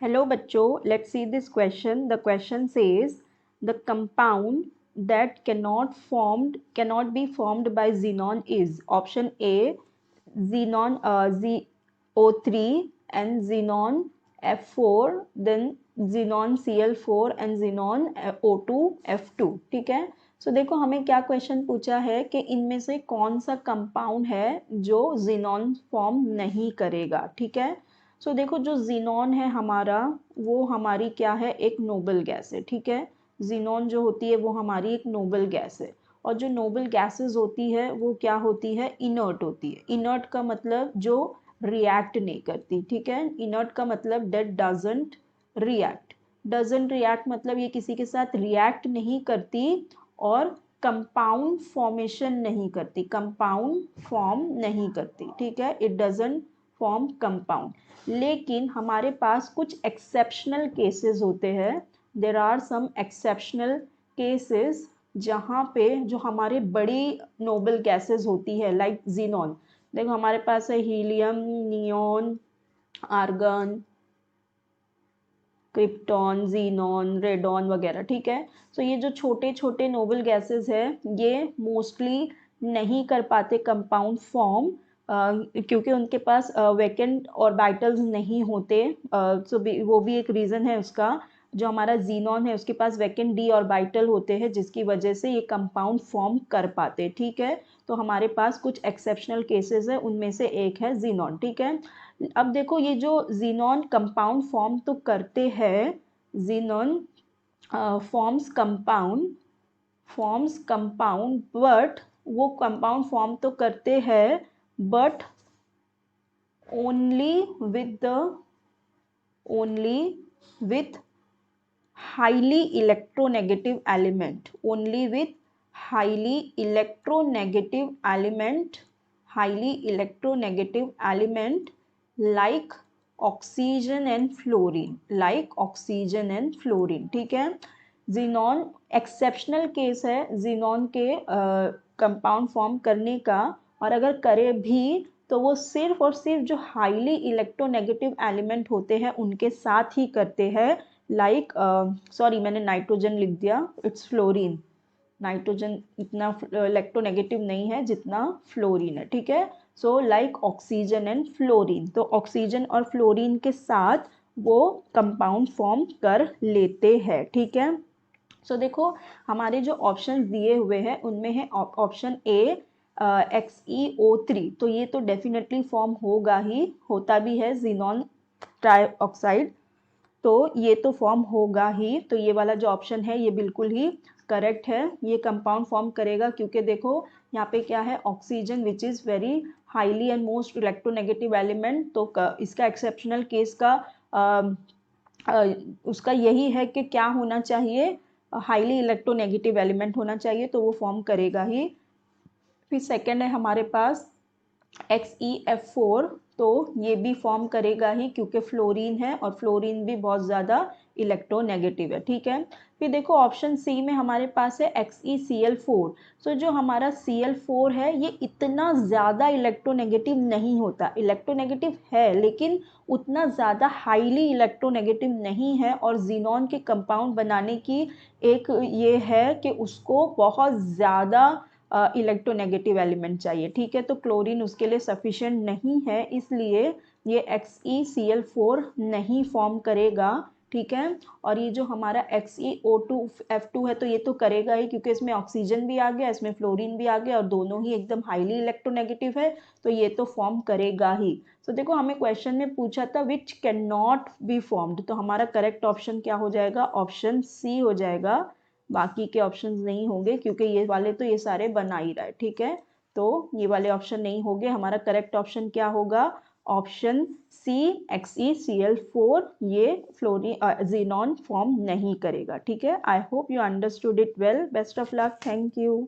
Hello बच्चों, let's see this question. The question says the compound that cannot be formed by xenon is option A xenon ZO3 and xenon F4, then xenon Cl4 and xenon O2 F2. ठीक है, सो देखो हमें क्या question पूछा है कि इनमें से कौन सा कंपाउंड है जो xenon फॉर्म नहीं करेगा. ठीक है, सो देखो जो जीनॉन है हमारा, वो हमारी क्या है, एक नोबल गैस है. ठीक है, जीनॉन जो होती है वो हमारी एक नोबल गैस है, और जो नोबल गैसेस होती है वो क्या होती है, इनर्ट होती है. इनर्ट का मतलब जो रिएक्ट नहीं करती. ठीक है, इनर्ट का मतलब that doesn't react. Doesn't react मतलब ये किसी के साथ रिएक्ट नहीं करती और कंपाउंड फॉर्मेशन नहीं करती, कंपाउंड फॉर्म नहीं करती. ठीक है, इट डजंट फॉर्म कंपाउंड. लेकिन हमारे पास कुछ एक्सेप्शनल केसेस होते हैं. There are some exceptional cases जहाँ पे जो हमारे बड़ी नोबल गैसेस होती है लाइक जीनॉन. देखो हमारे पास है helium, neon, argon, krypton, xenon, radon वगैरह. ठीक है, सो ये जो छोटे छोटे नोबल गैसेस है ये मोस्टली नहीं कर पाते कंपाउंड फॉर्म, क्योंकि उनके पास वैकेंट ऑर्बिटल्स नहीं होते. सो वो भी एक रीज़न है उसका. जो हमारा जीनॉन है उसके पास वैकेंट डी ऑर्बिटल होते हैं, जिसकी वजह से ये कंपाउंड फॉर्म कर पाते. ठीक है, तो हमारे पास कुछ एक्सेप्शनल केसेस है, उनमें से एक है जीनॉन. ठीक है, अब देखो ये जो जीनॉन कंपाउंड फॉर्म तो करते हैं, जीनॉन फॉर्म्स कंपाउंड, बट वो कंपाउंड फॉर्म तो करते हैं but only with highly electronegative element, only with highly electronegative element like oxygen and fluorine. ठीक है, जीनॉन एक्सेप्शनल केस है जीनॉन के कंपाउंड फॉर्म करने का, और अगर करे भी तो वो सिर्फ और सिर्फ जो हाईली इलेक्ट्रोनेगेटिव एलिमेंट होते हैं उनके साथ ही करते हैं. लाइक सॉरी मैंने नाइट्रोजन लिख दिया, इट्स फ्लोरीन. नाइट्रोजन इतना इलेक्ट्रोनेगेटिव नहीं है जितना फ्लोरीन है. ठीक है, so like oxygen and fluorine, तो ऑक्सीजन और फ्लोरीन के साथ वो कंपाउंड फॉर्म कर लेते हैं. ठीक है, सो देखो हमारे जो ऑप्शन दिए हुए हैं उनमें है ऑप्शन ए XeO3, तो ये तो डेफिनेटली फॉर्म होगा ही, होता भी है जीनॉन ट्राइऑक्साइड, तो ये तो फॉर्म होगा ही. तो ये वाला जो ऑप्शन है ये बिल्कुल ही करेक्ट है, ये कंपाउंड फॉर्म करेगा. क्योंकि देखो यहाँ पे क्या है, oxygen which is very highly and most electronegative element, तो इसका एक्सेप्शनल केस का उसका यही है कि क्या होना चाहिए, हाईली इलेक्ट्रोनेगेटिव एलिमेंट होना चाहिए, तो वो फॉर्म करेगा ही. फिर सेकेंड है हमारे पास XeF4, तो ये भी फॉर्म करेगा ही क्योंकि फ्लोरीन है और फ्लोरीन भी बहुत ज़्यादा इलेक्ट्रोनेगेटिव है. ठीक है, फिर देखो ऑप्शन सी में हमारे पास है XeCl4. सो जो हमारा Cl4 है ये इतना ज़्यादा इलेक्ट्रोनेगेटिव नहीं होता, इलेक्ट्रोनेगेटिव है लेकिन उतना ज़्यादा हाईली इलेक्ट्रोनेगेटिव नहीं है, और जीनॉन के कंपाउंड बनाने की एक ये है कि उसको बहुत ज़्यादा इलेक्ट्रोनेगेटिव एलिमेंट चाहिए. ठीक है, तो क्लोरीन उसके लिए सफिशिएंट नहीं है, इसलिए ये XeCl4 नहीं फॉर्म करेगा. ठीक है, और ये जो हमारा XeO2F2 है तो ये तो करेगा ही क्योंकि इसमें ऑक्सीजन भी आ गया, इसमें फ्लोरीन भी आ गया, और दोनों ही एकदम हाईली इलेक्ट्रोनेगेटिव है, तो ये तो फॉर्म करेगा ही. तो देखो हमें क्वेश्चन में पूछा था which can not be formed, तो हमारा करेक्ट ऑप्शन क्या हो जाएगा, ऑप्शन सी हो जाएगा. बाकी के ऑप्शंस नहीं होंगे क्योंकि ये वाले तो ये सारे बना ही रहा है. ठीक है, तो ये वाले ऑप्शन नहीं होंगे. हमारा करेक्ट ऑप्शन क्या होगा, ऑप्शन सी XeCl4, ये जीनॉन फॉर्म नहीं करेगा. ठीक है, I hope you understood it well. Best of luck, thank you.